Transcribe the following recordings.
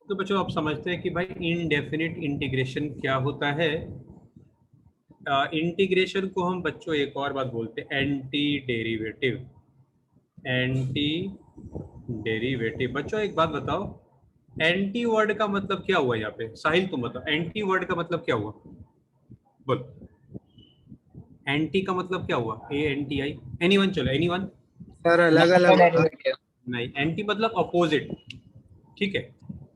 तो बच्चों आप समझते हैं कि भाई इनडेफिनिट इंटीग्रेशन क्या होता है। इंटीग्रेशन को हम बच्चों एक और बात बोलते हैं एंटी डेरिवेटिव। एंटी डेरिवेटिव बच्चों एक बात बताओ, एंटी वर्ड का मतलब क्या हुआ यहाँ पे? साहिल तुम बताओ, एंटी वर्ड का मतलब क्या हुआ? बोल, एंटी का मतलब क्या हुआ? ANTI, anyone? चलो एनीवन। सर अलग अलग होगा। नहीं, एंटी मतलब अपोजिट, ठीक है।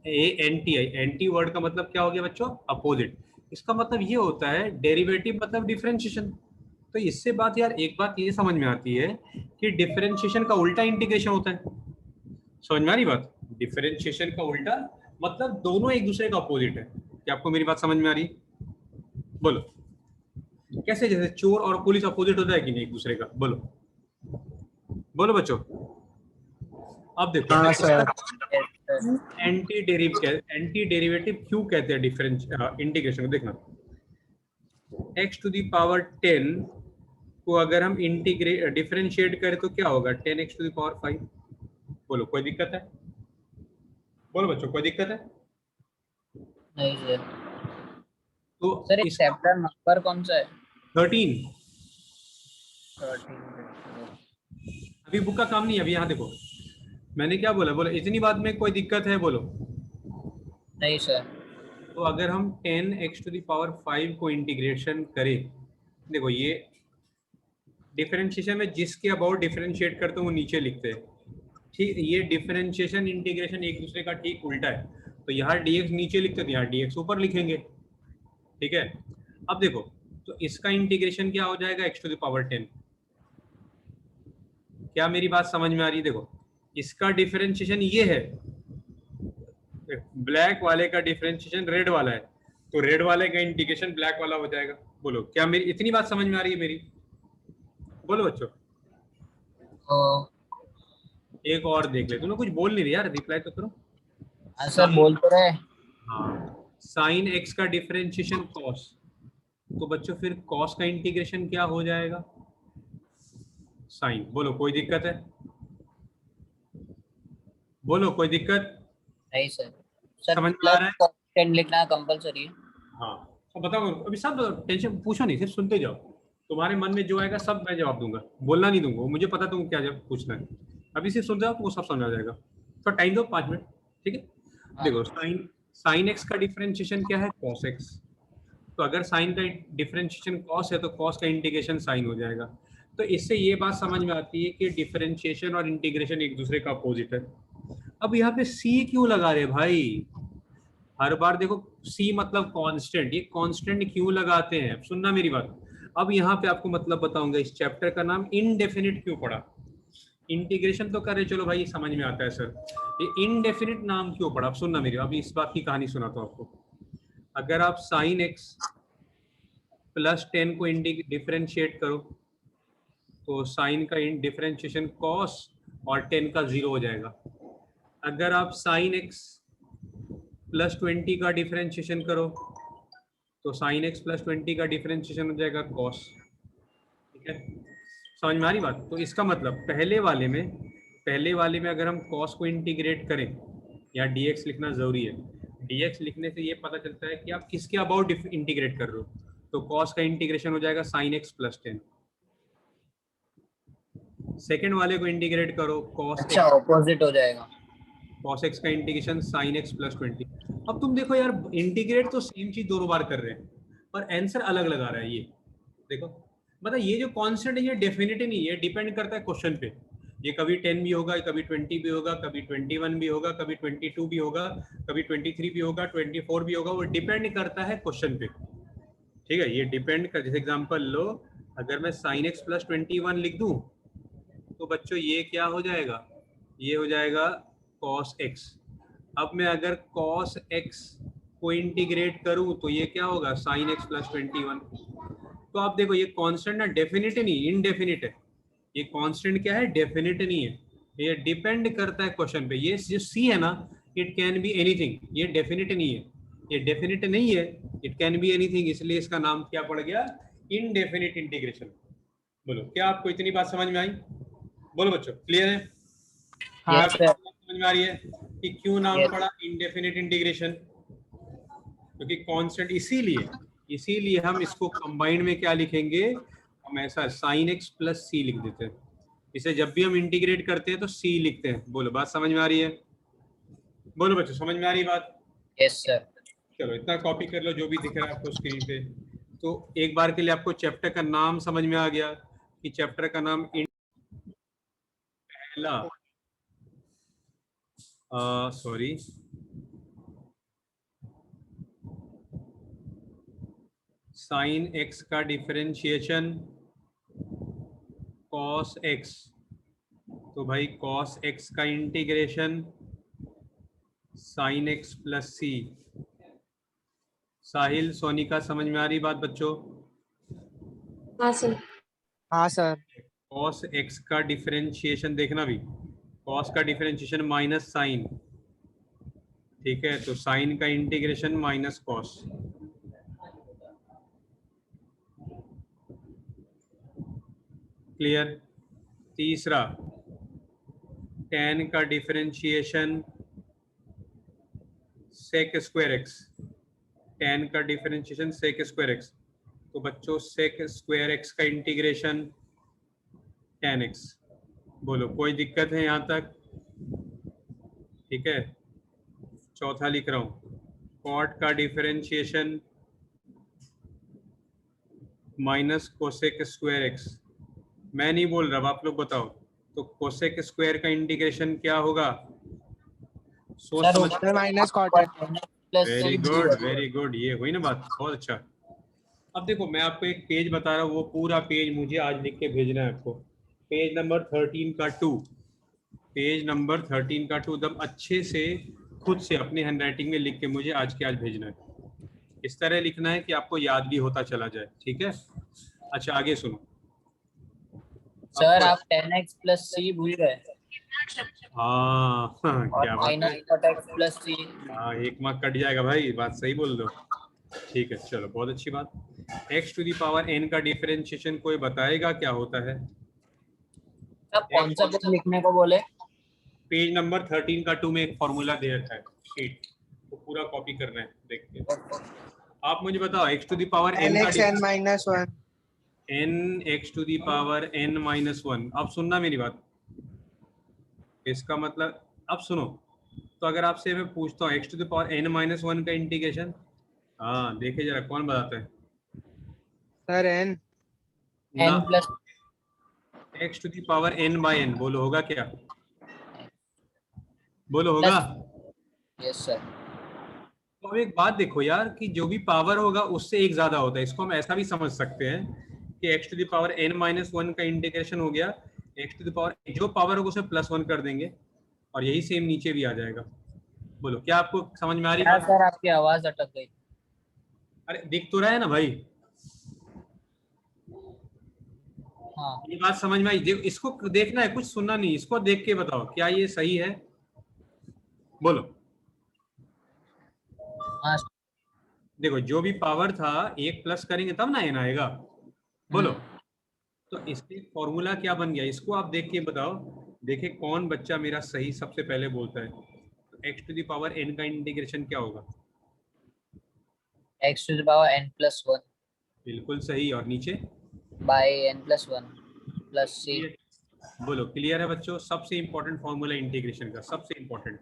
ANTI, एंटी वर्ड का मतलब क्या हो गया बच्चों? अपोजिट। इसका मतलब ये होता है डेरिवेटिव मतलब डिफरेंशिएशन। तो इससे बात यार एक बात ये समझ में आती है कि डिफरेंशिएशन का उल्टा इंटीग्रेशन होता है। समझ में आ रही बात? डिफरेंशिएशन का उल्टा मतलब दोनों एक दूसरे का अपोजिट है। क्या आपको मेरी बात समझ में आ रही? बोलो कैसे? जैसे चोर और पुलिस अपोजिट होता है कि नहीं एक दूसरे का? बोलो बोलो बच्चों। अब देखो हाँ इसका सर। एंटी डेरिवेटिव क्यों कहते हैं डिफरेंस इंटीग्रेशन को? देखना, x टू दी पावर 10 को अगर हम इंटीग्रेट डिफरेंशिएट करें तो क्या होगा? 10x to the power 5। बोलो कोई दिक्कत है? बोलो बच्चों कोई दिक्कत है? नहीं सर। तो सर एक इसका चैप्टर नंबर कौन सा है? 13। 13। अभी बुक का काम नहीं है, अभी यहाँ देखो मैंने क्या बोला। बोलो इतनी बात में कोई दिक्कत है? बोलो। नहीं सर। तो अगर हम 10x टू दी पावर 5 को इंटीग्रेशन करें, देखो ये डिफरेंशिएशन में जिसके अबाउट डिफरेंशिएट करते हैं वो नीचे लिखते हैं, ठीक। ये डिफरेंशिएशन इंटीग्रेशन एक दूसरे का ठीक उल्टा है। तो यहाँ dx नीचे लिखते थे, यहाँ dx ऊपर लिखेंगे, ठीक है। अब देखो, तो इसका इंटीग्रेशन क्या हो जाएगा? x to the power 10। क्या मेरी बात समझ में आ रही है? देखो इसका डिफरेंशिएशन ये है, ब्लैक वाले का डिफरेंशिएशन रेड वाला है, तो रेड वाले का इंटीग्रेशन ब्लैक वाला हो जाएगा। बोलो क्या मेरी इतनी बात समझ में आ रही है मेरी? बोलो बच्चों। एक और देख ले, तुम लोग कुछ बोल नहीं रहे यार, रिप्लाई तो करो। हाँ सर बोल तो रहे। हाँ, साइन एक्स का डिफरेंशिएशन कॉस, तो बच्चों फिर कॉस का इंटीग्रेशन क्या हो जाएगा? साइन। बोलो कोई दिक्कत है? बोलो कोई दिक्कत? नहीं सर। सर समझ में आ प्लस रहा है? कॉन्स्टेंट लिखना कंपलसरी है। हाँ। अब बताओ अभी सब टेंशन पूछो नहीं, सिर्फ सुनते जाओ। तुम्हारे मन में जो आएगा सब मैं जवाब दूंगा, बोलना नहीं दूंगा, मुझे पता तुमको क्या जवाब पूछना है। अभी सिर्फ सुनते जाओ, तुमको सब समझ आ जाएगा। तो टाइम दो 5 मिनट, ठीक है। हाँ। देखो साइन साइन एक्स का डिफरेंशिएशन क्या है? Cos x. तो अगर साइन का डिफरेंशिएशन कॉस है तो कॉस का इंटीग्रेशन साइन हो जाएगा। तो इससे ये बात समझ में आती है कि डिफरेंशिएशन और इंटीग्रेशन एक दूसरे का अपोजिट है। अब यहाँ पे सी क्यों लगा रहे भाई? हर बार देखो सी मतलब कांस्टेंट, ये कांस्टेंट क्यों लगाते हैं? अब सुनना मेरी बात। अब यहाँ पे आपको मतलब बताऊंगा, इस चैप्टर का नाम इनडेफिनिट क्यों पड़ा। इंटीग्रेशन तो करे चलो भाई, ये समझ में आता है सर, ये इनडेफिनिट नाम क्यों पड़ा? अब सुनना मेरी, अभी इस बात की कहानी सुनाता हूँ आपको। अगर आप साइन एक्स प्लस 10 को डिफरेंशिएट करो तो साइन का डिफरेंशिएशन कॉस और 10 का 0 हो जाएगा। अगर आप साइन एक्स प्लस 20 का डिफरेंशिएशन करो तो साइन एक्स प्लस 20 का डिफरेंशिएशन हो जाएगा कॉस, ठीक है। समझ में आ रही बात? तो इसका मतलब पहले वाले में अगर हम कॉस को इंटीग्रेट करें, या dx लिखना जरूरी है। dx लिखने से ये पता चलता है कि आप किसके अबाउट इंटीग्रेट कर रहे हो। तो कॉस का इंटीग्रेशन हो जाएगा साइन एक्स प्लस 10। सेकेंड वाले को इंटीग्रेट करो, कॉस अच्छा एक्स। ऑपोजिट हो जाएगा। कॉस एक्स का इंटीग्रेशन साइन एक्स प्लस 20। अब तुम देखो यार, इंटीग्रेट तो सेम चीज दोनों बार कर रहे हैं पर आंसर अलग लगा रहा है। ये देखो, मतलब ये जो कॉन्स्टेंट है ये डेफिनेट नहीं है, डिपेंड करता है क्वेश्चन पे। ये कभी 10 भी होगा, कभी 20 भी होगा, कभी 21 भी होगा, कभी 22 भी होगा, कभी 23 भी होगा, 24 भी होगा। वो डिपेंड करता है क्वेश्चन पे, ठीक है। ये डिपेंड कर, जैसे एग्जांपल लो, अगर मैं साइन एक्स प्लस 21 लिख दूं तो बच्चों ये क्या हो जाएगा? ये हो जाएगा कॉस एक्स। अब मैं अगर कॉस एक्स को इंटीग्रेट करूं तो ये क्या होगा? Sine x plus 21। तो आप देखो ये कांस्टेंट ना डेफिनेट नहीं, इनडेफिनिट है। ये कांस्टेंट क्या है? डेफिनेट नहीं है। ये डिपेंड करता है क्वेश्चन पे। ये जो सी है ना, इट कैन बी एनीथिंग, ये डेफिनेट नहीं है। ये डेफिनेट नहीं है, इट कैन बी एनीथिंग, इसलिए इसका नाम क्या पड़ गया? Indefinite integration. बोलो क्या आपको इतनी बात समझ में आई? बोलो बच्चों, क्लियर है? हाँ क्या सर। समझ में आ रही है? कि क्यों नाम Yes. पड़ा इनडेफिनिट इंटीग्रेशन? क्योंकि कांस्टेंट, इसीलिए हम इसको कंबाइंड में क्या लिखेंगे, हम ऐसा sin x प्लस सी लिख देते हैं। इसे जब भी हम इंटीग्रेट करते हैं तो c लिखते हैं। बोलो बात समझ में आ रही है? बोलो बच्चों, समझ में आ रही बात? Yes, sir. चलो इतना कॉपी कर लो जो भी दिख रहा है आपको स्क्रीन पे। तो एक बार के लिए आपको चैप्टर का नाम समझ में आ गया कि चैप्टर का नाम पहला, सॉरी, साइन एक्स का डिफरेंशिएशन कॉस एक्स। तो भाई कॉस एक्स का इंटीग्रेशन साइन एक्स प्लस सी। साहिल, सोनिका, समझ में आ रही बात बच्चों? हाँ सर। हाँ सर। कॉस एक्स का डिफरेंशिएशन देखना भी, कॉस का डिफरेंशिएशन माइनस साइन, ठीक है, तो साइन का इंटीग्रेशन माइनस कॉस। क्लियर? तीसरा, tan का differentiation sec square x, tan का डिफरेंशिएशन सेक स्क्वायर एक्स। तो बच्चों सेक स्क्वायर एक्स का इंटीग्रेशन tan x। बोलो कोई दिक्कत है यहाँ तक? ठीक है। चौथा लिख रहा हूँ, कॉट का differentiation minus cosec square x. मैं नहीं बोल रहा, आप लोग बताओ। तो कोसेक स्क्वायर का इंटीग्रेशन क्या होगा? सोच Sir, समझ। सर माइनस कॉट है। plus वेरी C गुड, होगा। वेरी गुड, ये हुई ना बात, बहुत अच्छा। अब देखो मैं आपको एक पेज बता रहा हूँ, वो पूरा पेज मुझे आज लिख के भेजना है आपको। पेज नंबर 13 का 2, पेज नंबर 13 का 2 एकदम अच्छे से खुद से अपने हैंडराइटिंग में लिख के मुझे आज के आज भेजना है। इस तरह लिखना है कि आपको याद भी होता चला जाए, ठीक है? अच्छा आगे सुनो। सर आप 10x plus C भूल गए हाँ और क्या बात minus है। cot x plus C। हाँ, एक मार्क कट जाएगा भाई, बात सही बोल दो। ठीक है, चलो बहुत अच्छी बात। x to the power n का डिफरेंशिएशन कोई बताएगा क्या होता है? अब कौन सा बुक लिखने को बोले? पेज नंबर 13 का 2 में एक फॉर्मूला दे रखा है शीट, तो पूरा कॉपी करना है देख के। आप मुझे बताओ x to the power n का n minus one. n x to the power n minus one. अब सुनना मेरी बात, इसका मतलब अब सुनो। तो अगर आपसे मैं पूछता हूँ x to the power n minus one का इंटीग्रेशन, हाँ देखिए जरा कौन बताता है? सर n ना, n plus x to the power n by n। बोलो होगा क्या? बोलो होगा? yes sir। तो अब एक बात देखो यार, कि जो भी पावर होगा उससे एक ज्यादा होता है। इसको हम ऐसा भी समझ सकते हैं कि x to the power n minus one का इंटीग्रेशन हो गया, x टू दी पावर जो पावर होगा उसे प्लस वन कर देंगे और यही सेम नीचे भी आ जाएगा। बोलो क्या आपको समझ में आ रही क्या बात? सर आपकी आवाज अटक गई। अरे दिख तो रहा है ना भाई, हाँ ये बात समझ में आई? इसको देखना है, कुछ सुनना नहीं, इसको देख के बताओ क्या ये सही है? बोलो। हाँ। देखो जो भी पावर था एक प्लस करेंगे तब ना n आएगा। बोलो। तो इसके फॉर्मूला क्या बन गया, इसको आप देख के बताओ। देखे कौन बच्चा मेरा सही सबसे पहले बोलता है। तो x to the power n का इंटीग्रेशन क्या होगा? x to the power n plus 1 बिल्कुल सही। और नीचे by n plus 1 plus c। बोलो क्लियर है बच्चों? सबसे इंपॉर्टेंट फॉर्मूला इंटीग्रेशन का, सबसे इंपॉर्टेंट।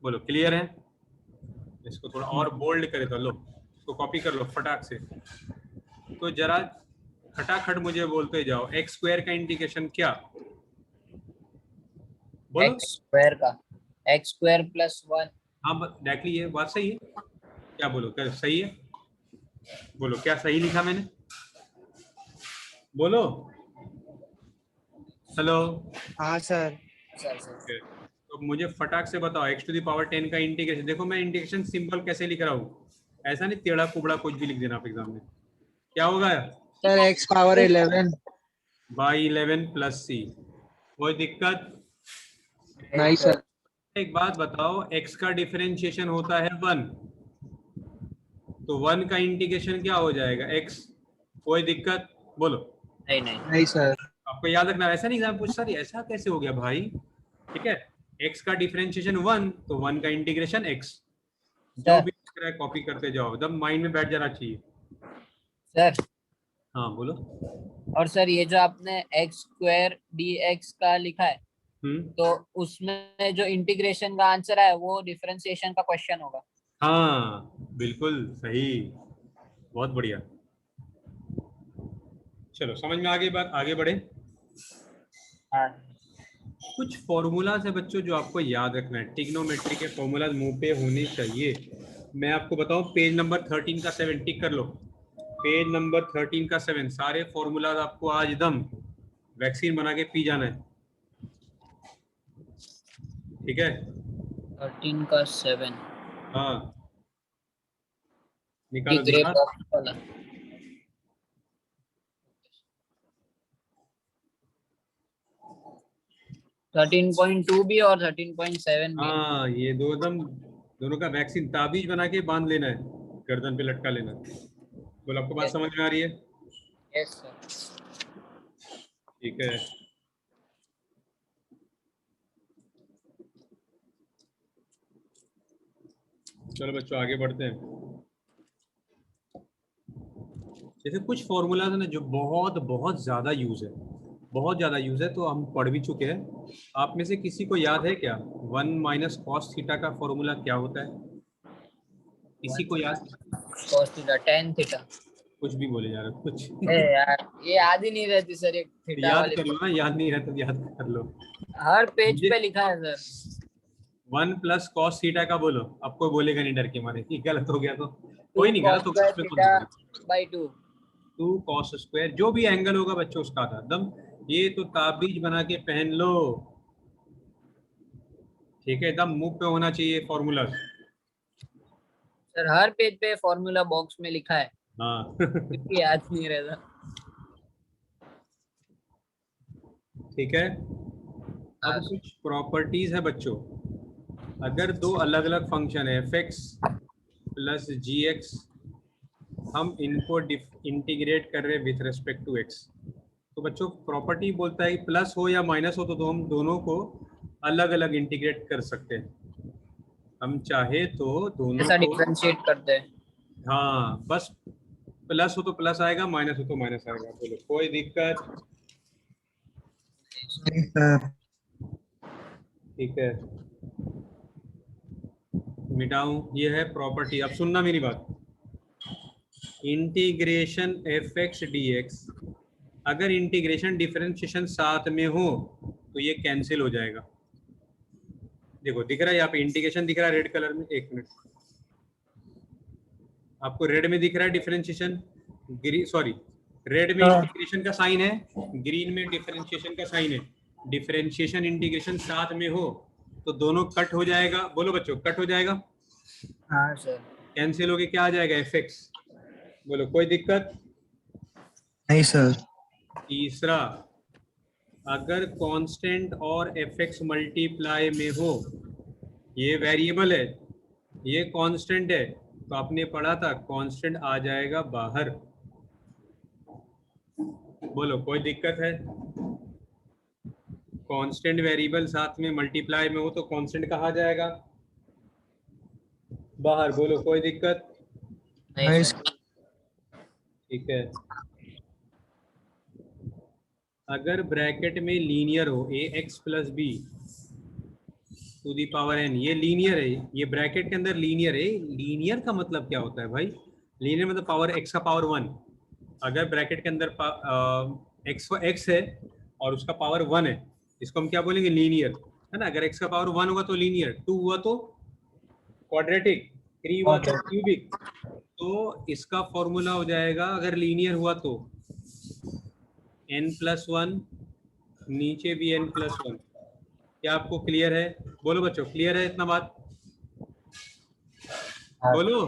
बोलो क्लियर है? इसको थोड़ा और बोल्ड करे तो लो, इसको कॉपी कर लो फटाक से। तो जरा खटाखट मुझे बोलते जाओ, एक्स स्क्वायर का इंटीग्रेशन क्या? बोलो। x square का x square plus 1। हाँ डायरेक्टली ये बात सही है क्या? बोलो क्या सही है? बोलो क्या सही लिखा मैंने? बोलो। हेलो। हाँ सर। तो मुझे फटाक से बताओ x टू दी पावर 10 का इंटीग्रेशन। देखो मैं इंटीग्रेशन सिंपल कैसे लिख रहा हूँ, ऐसा नहीं टेढ़ा कुबड़ा कुछ भी लिख देना आप एग्जाम में। क्या होगा sir x power 11 by 11 plus C. कोई दिक्कत? नहीं सर। एक बात बताओ, x का डिफरेंशिएशन होता है 1, तो 1 का इंटीग्रेशन क्या हो जाएगा? x। कोई दिक्कत? बोलो। नहीं नहीं नहीं सर। आपको याद रखना, ऐसा नहीं एग्जाम पूछ सर ऐसा कैसे हो गया भाई, ठीक है? x का डिफरेंशिएशन 1, तो 1 का इंटीग्रेशन x। जो सर भी दिख रहा है कॉपी करते जाओ, एकदम माइंड में बैठ जाना चाहिए। सर हाँ बोलो। और सर ये जो आपने एक्स स्क्वायर डी एक्स का लिखा है, हम्म। तो उसमें जो इंटीग्रेशन का आंसर है वो डिफरेंशिएशन का क्वेश्चन होगा। हाँ बिल्कुल सही, बहुत बढ़िया। चलो समझ में आ गई बात, आगे बढ़े। हाँ कुछ फॉर्मूलाज है बच्चों जो आपको याद रखना है, ट्रिग्नोमेट्री के फॉर्मूलाज मुंह पे होने चाहिए। मैं आपको बताऊं, पेज नंबर 13 का 7 टिक कर लो। पेज नंबर 13 का 7 सारे फॉर्मूलाज आपको आज एकदम वैक्सीन बना के पी जाना है, ठीक है। 13 का 7 हाँ की निकालो ग्रे दिमाग। बॉक्स वाला। 13.2 भी और 13.7 भी। हाँ ये दो एकदम, दोनों का वैक्सीन ताबीज बना के बांध लेना है, गर्दन पे लटका लेना है। बोलो आपको बात समझ में आ रही है? Yes sir. ठीक है। चलो बच्चों आगे बढ़ते हैं। जैसे कुछ फॉर्मूलाज है ना जो बहुत बहुत ज्यादा यूज है, बहुत ज्यादा यूज है, तो हम पढ़ भी चुके हैं। आप में से किसी को याद है क्या 1 माइनस कॉस थीटा का फॉर्मूला क्या होता है? किसी को याद? cos theta tan theta. कुछ भी बोले जा रहे हो, कुछ ए यार ये याद ही नहीं रहती सर, एक थीटा याद वाली। कर लो ना, याद नहीं रहता तो याद कर लो। हर पेज मुझे पे लिखा है सर। 1 प्लस कॉस थीटा का बोलो, अब कोई बोलेगा नहीं डर के मारे कि गलत हो गया तो। 2 कोई नहीं, cos गलत हो गया स्क्वायर उसमें कौन थीटा सी बात। बाई 2। 2 कॉस स्क्वायर जो भी एंगल होगा बच्चों उसका था एकदम, ये तो ताबीज बना के पहन लो, ठीक है। एकदम मुंह पे होना चाहिए फॉर्मूला। सर हर पेज पे फॉर्मूला बॉक्स में लिखा है, हाँ क्योंकि याद नहीं रहता। ठीक है। अब हाँ कुछ प्रॉपर्टीज है बच्चों। अगर दो अलग अलग फंक्शन है एफ एक्स प्लस जी एक्स, हम इनको इंटीग्रेट कर रहे हैं विथ रिस्पेक्ट टू एक्स, तो बच्चों प्रॉपर्टी बोलता है कि प्लस हो या माइनस हो तो हम दोनों को अलग अलग इंटीग्रेट कर सकते हैं। हम चाहे तो दोनों ऐसा को, डिफरेंशिएट करते हैं। हाँ बस प्लस हो तो प्लस आएगा, माइनस हो तो माइनस आएगा। बोलो कोई दिक्कत? नहीं सर। ठीक है, मिटाऊं, ये है प्रॉपर्टी। अब सुनना मेरी बात, integration F x D x, अगर इंटीग्रेशन डिफरेंशिएशन साथ में हो तो ये कैंसिल हो जाएगा। देखो दिख रहा है यहाँ पे इंटीग्रेशन दिख रहा है रेड कलर में, एक मिनट, आपको रेड में दिख रहा है डिफरेंशिएशन, ग्रीन सॉरी, रेड में इंटीग्रेशन का साइन है, ग्रीन में डिफरेंशिएशन का साइन है। डिफरेंशिएशन इंटीग्रेशन साथ में हो तो दोनों कट हो जाएगा। बोलो बच्चों कट हो जाएगा, हाँ सर। कैंसिल होके क्या आ जाएगा एफ एक्स। बोलो कोई दिक्कत? नहीं सर। तीसरा, अगर कांस्टेंट और एफ एक्स मल्टीप्लाई में हो, ये वेरिएबल है ये कांस्टेंट है, तो आपने पढ़ा था कांस्टेंट आ जाएगा बाहर। बोलो कोई दिक्कत है? कांस्टेंट वेरिएबल साथ में मल्टीप्लाई में हो तो कांस्टेंट कहाँ जाएगा? बाहर। बोलो कोई दिक्कत? नहीं नहीं सर। ठीक है। अगर ब्रैकेट में लीनियर हो a x plus b to the power n, ये लीनियर है, ये ब्रैकेट के अंदर लीनियर है। लीनियर का मतलब क्या होता है भाई? लीनियर मतलब पावर एक्स का पावर 1। अगर ब्रैकेट के अंदर एक्स है और उसका पावर 1 है, इसको हम क्या बोलेंगे? लीनियर, है ना। अगर एक्स का पावर 1 हुआ तो लीनियर, 2 हुआ तो क्वाड्रेटिक, 3 हुआ तो क्यूबिक। तो इसका फॉर्मूला हो जाएगा अगर लीनियर हुआ तो n+1, नीचे भी n+1। क्या आपको क्लियर है? बोलो बच्चों क्लियर है इतना बात? बोलो।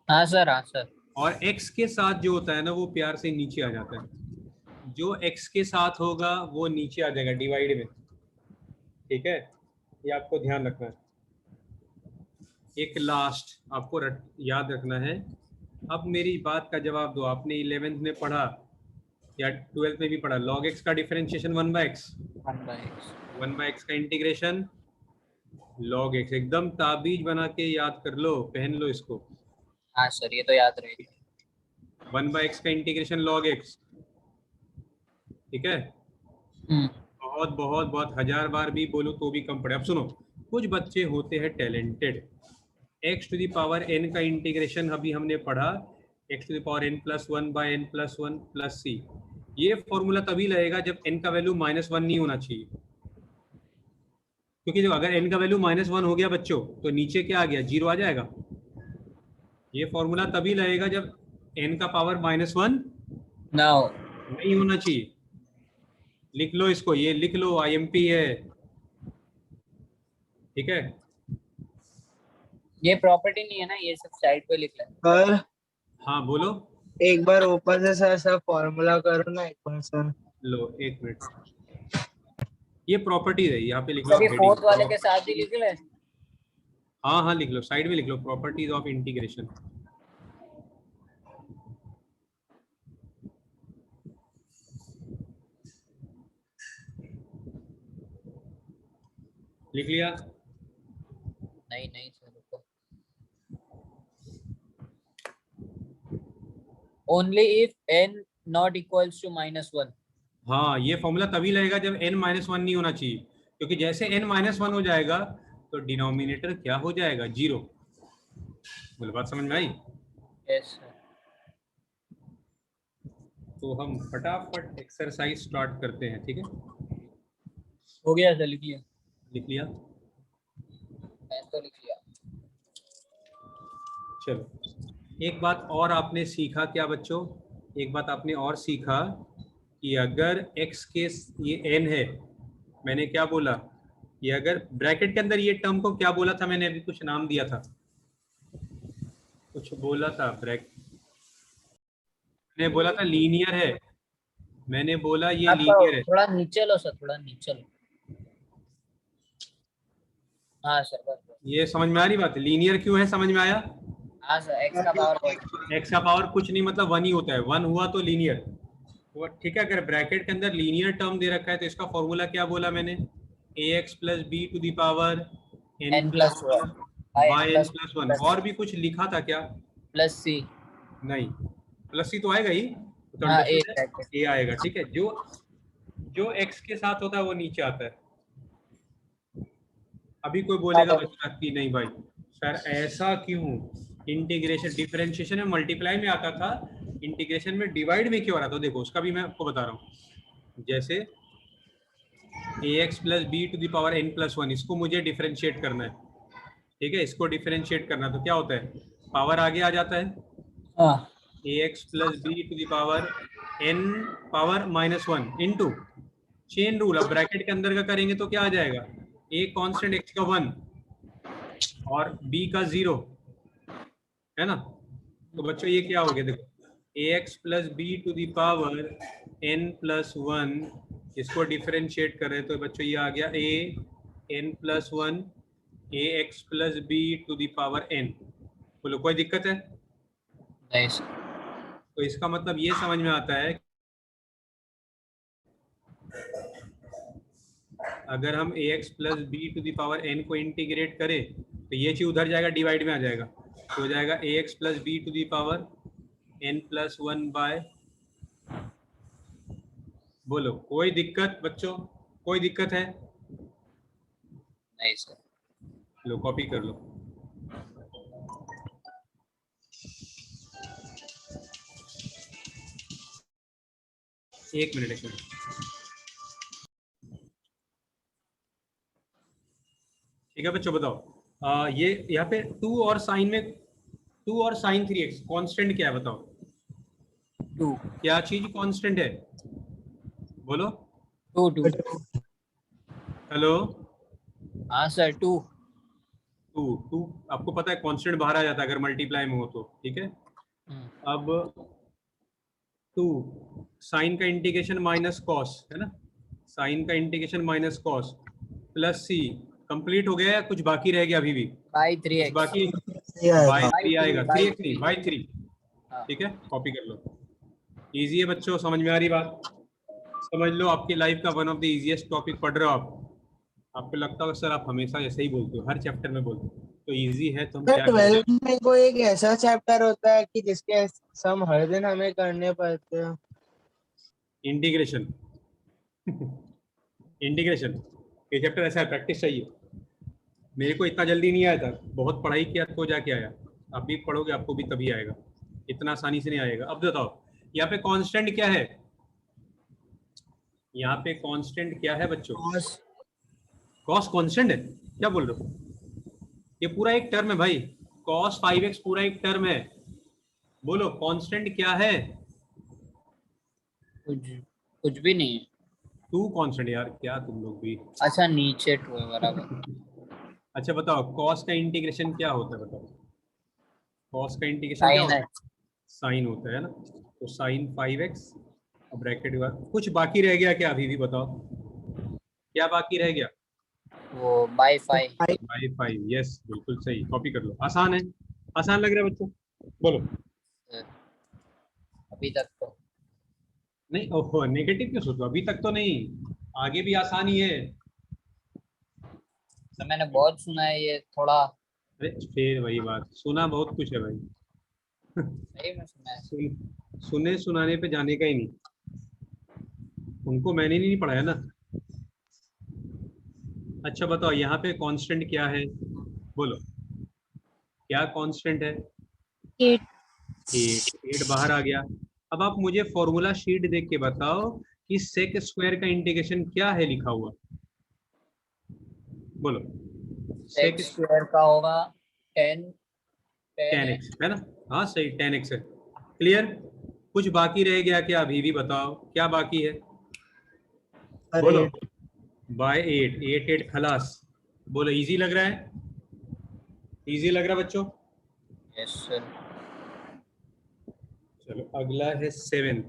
हाँ सर। हाँ सर। और x के साथ जो होता है ना वो प्यार से नीचे आ जाता है, जो x के साथ होगा वो नीचे आ जाएगा डिवाइड में, ठीक है। ये आपको ध्यान रखना है। एक लास्ट आपको याद रखना है। अब मेरी बात का जवाब दो, आपने 11th में पढ़ा या 12th में भी पढ़ा, log x का डिफरेंशिएशन 1/x, 1/x। 1/x का इंटीग्रेशन log x, एकदम ताबीज बना के याद कर लो, पहन लो इसको। हाँ सर, ये तो याद रहेगी। 1/x का इंटीग्रेशन log x, ठीक है। बहुत बहुत बहुत हजार बार भी बोलो तो भी कम पड़े। अब सुनो, कुछ बच्चे होते हैं talented, x to the power n का इंटीग्रेशन अभी हमने पढ़ा, x to the power n plus 1 by n plus 1 plus c। ये फॉर्मूला तभी लगेगा जब n का वैल्यू -1 नहीं होना चाहिए, क्योंकि जो अगर n का वैल्यू -1 हो गया बच्चों तो नीचे क्या आ गया, 0 आ जाएगा। ये फॉर्मूला तभी लगेगा जब n का पावर -1 ना हो। नहीं होना चाहिए। लिख लो इसको, ये लिख लो, IMP है, ठीक है। ये प्रॉपर्टी नहीं है ना, ये सब साइड पे लिख लें। सर हाँ बोलो। एक बार ऊपर से सर सर फॉर्मूला करो ना एक बार सर। लो एक मिनट, ये प्रॉपर्टी है, यहाँ पे लिख लो सर ये heading। फोर्थ वाले के साथ ही लिख लें। हाँ हाँ लिख लो, साइड में लिख लो, प्रॉपर्टीज ऑफ इंटीग्रेशन। लिख लिया? नहीं नहीं सर, रुको। Only if n not equals to -1। हाँ, ये फॉर्मूला तभी लगेगा जब n -1 नहीं होना चाहिए, क्योंकि जैसे n -1 हो जाएगा तो डिनोमिनेटर क्या हो जाएगा, 0। बोलो, बात समझ में आई? Yes sir. तो हम फटाफट एक्सरसाइज स्टार्ट करते हैं, ठीक है। हो गया सर, लिख लिया। लिख लिया? मैं तो लिख लिया। चलो, एक बात और आपने सीखा क्या बच्चों, एक बात आपने और सीखा कि अगर x के ये n है, मैंने क्या बोला, ये अगर ब्रैकेट के अंदर ये टर्म को क्या बोला था मैंने, अभी कुछ नाम दिया था, कुछ बोला था मैंने बोला था लीनियर है, मैंने बोला ये आप लीनियर है। थोड़ा नीचे लो सर, थोड़ा नीचे लो। हाँ सर, बस बस। ये समझ में आ रही बात, लीनियर क्यों है, समझ में आया? हाँ सर, x का पावर x का पावर कुछ नहीं, मतलब 1 ही होता है, 1 हुआ तो लीनियर वो, ठीक है। अगर ब्रैकेट के अंदर लीनियर टर्म दे रखा है तो इसका फॉर्मूला क्या बोला मैंने, ax plus b to the power n plus 1 by n plus 1। और भी कुछ लिखा था क्या? Plus c। नहीं, प्लस c तो आएगा ही, तो हाँ, a आएगा, ठीक है। जो जो x के साथ होता है वो नीचे आता है। अभी कोई बोलेगा बच्चा कि नहीं भाई सर ऐसा क्यों, इंटीग्रेशन डिफरेंशिएशन में मल्टीप्लाई में आता था, इंटीग्रेशन में डिवाइड में क्यों आ रहा था? देखो उसका भी मैं आपको बता रहा हूँ। जैसे ax plus b to the power n plus 1, इसको मुझे डिफरेंशिएट करना है, ठीक है। इसको डिफरेंशिएट करना तो क्या होता है, पावर आगे आ जाता है, हाँ। ax plus b to the power n power -1 into chain rule. अब ब्रैकेट के अंदर का करेंगे तो क्या आ जाएगा, a कांस्टेंट x का 1 और b का 0, है ना। तो बच्चों ये क्या हो गया, देखो ax plus b to the power n plus 1, इसको डिफरेंशिएट कर रहे हैं तो बच्चों ये आ गया a n plus 1 ax plus b to the power n। बोलो कोई दिक्कत है? नहीं सर। तो इसका मतलब ये समझ में आता है, अगर हम ax plus b to the power n को इंटीग्रेट करें तो ये चीज उधर जाएगा, डिवाइड में आ जाएगा, तो हो जाएगा ax plus b to the power n plus 1 by. बोलो कोई दिक्कत बच्चों, कोई दिक्कत है? नहीं सर। लो कॉपी कर लो। एक मिनट ठीक है बच्चों, बताओ ये यहाँ पे 2 और साइन में 2 और साइन 3x कांस्टेंट क्या है बताओ, 2 क्या चीज कांस्टेंट है, बोलो। 2 2। हेलो, हाँ सर, 2। 2 आपको पता है कांस्टेंट बाहर आ जाता है अगर मल्टीप्लाई में हो तो, ठीक है। अब 2 साइन का इंटीग्रेशन माइनस कॉस, है ना, साइन का इंटीग्रेशन माइनस कॉस प्लस सी, कंप्लीट हो गया या कुछ बाकी रह गया अभी भी? By 3x। बाकी बाई 3 आएगा, 3x नहीं बाई 3, ठीक है। कॉपी कर लो, इजी है बच्चों, समझ में आ रही बात, समझ लो आपकी लाइफ का one of the easiest topic पढ़ रहे हो आप, आपको लगता होगा सर आप हमेशा ऐसे ही बोलते हो, हर चैप्टर में बोलते हो, तो इजी है तो हम क्या करें? 12th में कोई एक ऐसा चैप्टर होता है कि जिसके सम हर दिन हमें करने पड़ते हैं। इंटीग्रेशन इंटीग्रेशन ये चैप्टर ऐसा है, प्रैक्टिस चाहिए। मेरे को इतना जल्दी नहीं आया था, बहुत पढ़ाई किया तो जाके आया। आप भी पढ़ोगे आपको भी तभी आएगा, इतना आसानी से नहीं आएगा। अब बताओ यहाँ पे कांस्टेंट क्या है? यहाँ पे कांस्टेंट क्या है बच्चों? cos कॉस कांस्टेंट है? क्या बोल रहे हो? ये पूरा एक टर्म है भाई, cos 5x पूरा एक टर्म है। बोलो कांस्टेंट क्या है? कुछ भी नहीं है। टू कांस्टेंट यार, क्या तुम लोग भी। अच्छा नीचे 2 है बराबर। अच्छा बताओ cos का इंटीग्रेशन क्या होता है? बताओ cos का इंटीग्रेशन क्या साइन होता है। है? साइन होता है ना, तो साइन 5x। अब ब्रैकेट के बाद कुछ बाकी रह गया क्या? अभी भी बताओ क्या बाकी रह गया? वो बाय 5। बाई 5, यस बिल्कुल सही, कॉपी कर लो। आसान है, आसान लग रहा है बच्चों? बोलो। अभी तक तो नहीं ओहो, नेगेटिव क्यों सोचो? अभी तक तो नहीं, आगे भी आसान ही है। तो मैंने बहुत सुना है ये थोड़ा। अरे फिर वही बात, सुना बहुत कुछ है भाई। सही में सुना है। सुने सुनाने पे जाने का ही नहीं, उनको मैंने नहीं पढ़ाया ना। अच्छा बताओ यहाँ पे कांस्टेंट क्या है? बोलो क्या कांस्टेंट है? 8 8 बाहर आ गया। अब आप मुझे फॉर्मूला शीट देख के बताओ कि सेक स्क्वायर का इंटीग्रेशन क्या है लिखा हुआ? बोलो सेक x स्क्वायर का होगा 10 10x है ना? हाँ सही, 10x है। क्लियर? कुछ बाकी रह गया क्या? अभी भी बताओ क्या बाकी है? बोलो। बाय 8, 8 खलास। बोलो इजी लग रहा है? इजी लग रहा है बच्चों? Yes sir. चलो अगला है 7।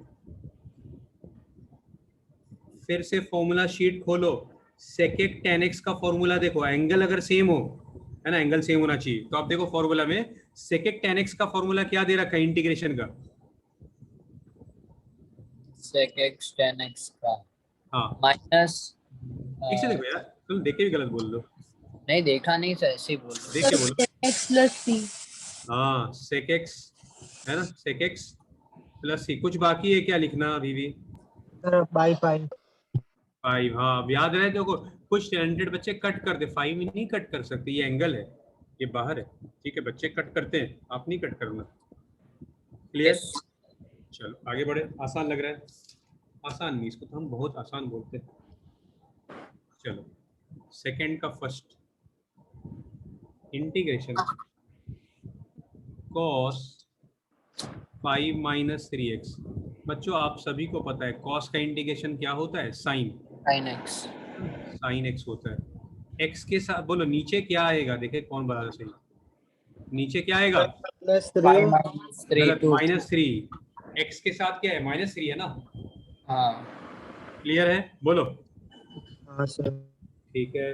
फिर से फॉर्मूला शीट खोलो, सेकेक 10x का फॉर्मूला देखो, एंगल अगर सेम हो, है ना, एंगल सेम होना चाहिए। तो आप देखो फॉर्मूला में सेकेक 10x का फॉर्मूला क्या दे रखा है इंटीग्रेशन का? sec x 10x का हाँ माइनस। ठीक से देखो यार, तुम देख के भी गलत बोल दो। नहीं देखा नहीं सर, ऐसे ही बोल रहे देख के बोलो। x plus c हाँ सेक एक्स है ना, सेक एक्स प्लस सी। कुछ बाकी है क्या लिखना अभी भी? बाई 5 5। हाँ अब याद रहे, देखो कुछ टैलेंटेड बच्चे कट कर दे, 5 नहीं कट कर सकते, ये एंगल है, ये बाहर है। ठीक है बच्चे कट करते हैं, आप नहीं कट करना। क्लियर? यस। चलो आगे बढ़े। आसान लग रहा है? आसान नहीं, इसको तो हम बहुत आसान बोलते हैं। चलो सेकंड का first integration cos 5 minus 3x। बच्चों आप सभी को पता है cos का इंटीग्रेशन क्या होता है? Sine. sin x। Sine x होता है। x के साथ बोलो नीचे क्या आएगा, देखे कौन बता सही? नीचे क्या आएगा? प्लस 3 5 minus 3 गलत, 2। -3। x के साथ क्या है? -3 है ना? हाँ क्लियर है? बोलो। हाँ सर। ठीक है,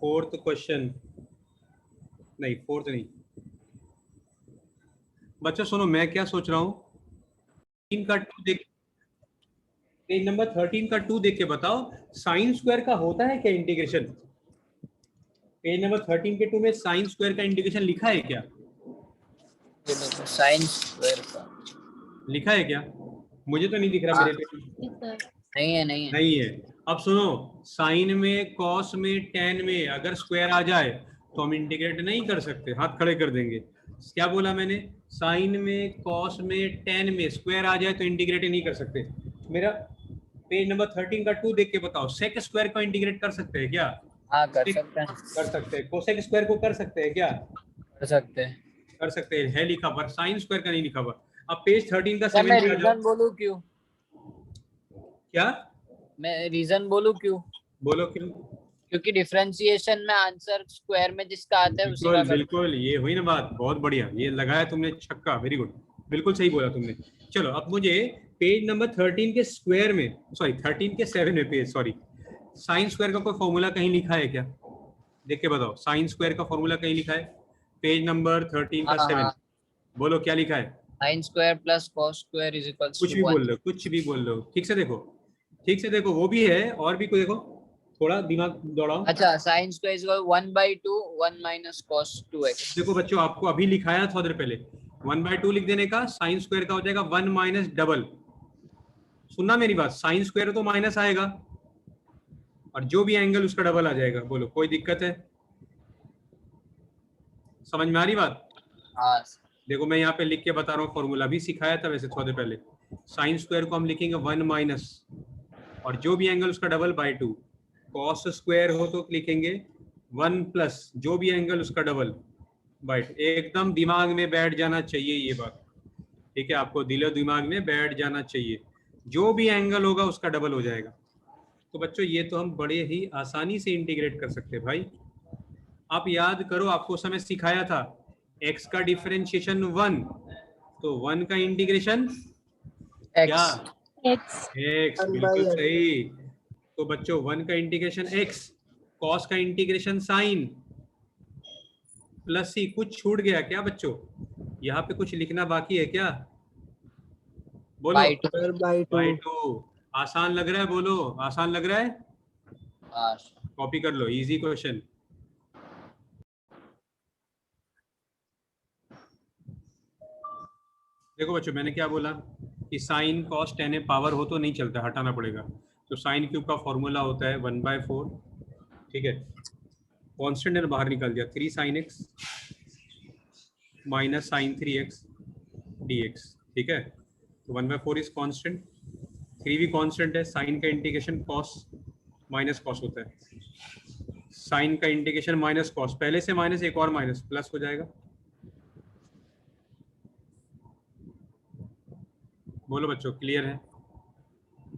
फोर्थ क्वेश्चन, नहीं फोर्थ नहीं बच्चों, सुनो मैं क्या सोच रहा हूँ। 3 का 2 देख, पेज नंबर 13 का 2 देख के बताओ, साइन स्क्वायर का होता है क्या इंटीग्रेशन? पेज नंबर 13 के 2 में साइन स्क्वायर का इंटीग्रेशन लिखा है क्या? ये देखो sin स्क्वायर का लिखा है क्या? मुझे तो नहीं दिख रहा मेरे पे। नहीं है, नहीं है। नहीं है। अब सुनो, साइन में, कॉस में, टेन में अगर स्क्वायर आ जाए तो हम इंटीग्रेट नहीं कर सकते, हाथ खड़े कर देंगे। क्या बोला मैंने? साइन में, कॉस में, टेन में स्क्वायर आ जाए तो इंटीग्रेट नहीं कर सकते। मेरा पेज नंबर 13 का 2 देख के बताओ, सेक स्क्वायर को इंटीग्रेट कर सकते हैं क्या? हाँ कर सकते हैं। कर सकते हैं। कोसेक स्क्वायर को कर सकते हैं क्या? कर सकते हैं। कर सकते हैं, है लिखा पर साइन स्क्वायर का नहीं लिखा हुआ। अब पेज 13 का क्या 7 मैं पे आ जाओ। रीजन बोलूं क्यों? क्या मैं रीजन बोलूं क्यों? बोलो क्यों? क्योंकि डिफरेंशिएशन में आंसर स्क्वायर में जिसका आता है उसी का बिल्कुल करते बिल्कुल, ये हुई ना बात, बहुत बढ़िया, ये लगाया तुमने छक्का, वेरी गुड, बिल्कुल सही बोला तुमने। चलो अब मुझे पेज नंबर 13 के स्क्वायर में, सॉरी 13 के 7 में पेज, सॉरी, साइन स्क्वायर का कोई फॉर्मूला कहीं लिखा है क्या? देख के बताओ, साइन स्क्वायर का फॉर्मूला कहीं लिखा है? पेज नंबर 13 का हाँ 7, हाँ। बोलो क्या लिखा है? sin square plus cos square is equals कुछ टू भी 1। बोल लो, कुछ भी बोल लो, ठीक से देखो। ठीक से देखो, वो भी है और भी कोई, देखो थोड़ा दिमाग दौड़ाओ। अच्छा, sine square is 1/2 1 minus cos 2x। देखो बच्चों, आपको अभी लिखाया थोड़ी देर पहले, 1/2 लिख देने का, साइन स्क्वायर का हो जाएगा 1 माइनस डबल। सुनना मेरी बात, साइन स्क्वायर तो माइनस आएगा और जो भी एंगल उसका डबल आ जाएगा। बोलो कोई दिक्कत है? समझ में आ रही बात? हाँ देखो मैं यहाँ पे लिख के बता रहा हूँ, फॉर्मूला भी सिखाया था वैसे थोड़ी देर पहले। साइन स्क्वायर को हम लिखेंगे 1 माइनस और जो भी एंगल उसका डबल बाय 2। कॉस स्क्वायर हो तो लिखेंगे 1 प्लस जो भी एंगल उसका डबल बाय 2। एकदम दिमाग में बैठ जाना चाहिए ये बात, ठीक है? आपको दिलो दिमाग में बैठ जाना चाहिए, जो भी एंगल होगा उसका डबल हो जाएगा। तो बच्चों ये तो हम बड़े ही आसानी से इंटीग्रेट कर सकते हैं भाई। आप याद करो, आपको समय सिखाया था x का डिफरेंशिएशन 1, तो 1 का इंटीग्रेशन क्या? X x, बिल्कुल सही। तो बच्चों 1 का इंटीग्रेशन x, cos का इंटीग्रेशन sin, प्लस c। कुछ छूट गया क्या बच्चों? यहाँ पे कुछ लिखना बाकी है क्या? बोलो। by 2। बाय 2। आसान लग रहा है? बोलो आसान लग रहा है? हाँ कॉपी कर लो, इजी क्वेश्चन। देखो बच्चों मैंने क्या बोला कि साइन कॉस टेन ए पावर हो तो नहीं चलता, हटाना पड़ेगा। तो साइन क्यूब का फॉर्मूला होता है 1/4, ठीक है? कॉन्स्टेंट ने बाहर निकाल दिया, 3 sin x minus sine 3x dx, ठीक है? तो 1/4 इज कॉन्स्टेंट, 3 भी कॉन्स्टेंट है। साइन का इंटीग्रेशन कॉस माइनस कॉस होता है, साइन का इंटीग्रेशन माइनस कॉस, पहले से माइनस एक और माइनस प्लस हो जाएगा। बोलो बच्चों क्लियर है?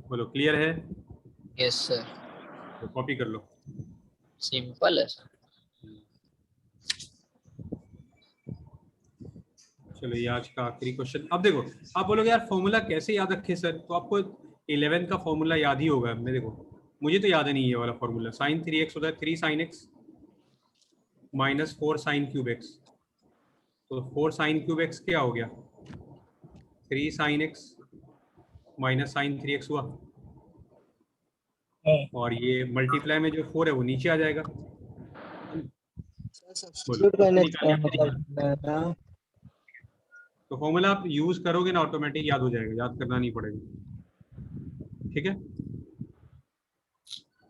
बोलो क्लियर है? यस सर, तो कॉपी कर लो। सिंपल है सर। चलो ये आज का आखिरी क्वेश्चन। अब देखो, आप बोलोगे यार फॉर्मूला कैसे याद रखे सर? तो आपको 11 का फॉर्मूला याद ही होगा। मैं देखो, मुझे तो याद नहीं है ये वाला फॉर्मूला। साइन 3x होता है 3 sin x minus 4 sin cube x। तो 4 sin क्यूब x क्या हो गया? 3 sin x minus sine 3x हुआ, और ये मल्टीप्लाई में जो 4 है वो नीचे आ जाएगा। सब्स्टिट्यूट करने बोलो। तो फॉर्मूला आप यूज करोगे ना, ऑटोमेटिक याद हो जाएगा, याद करना नहीं पड़ेगा, ठीक है?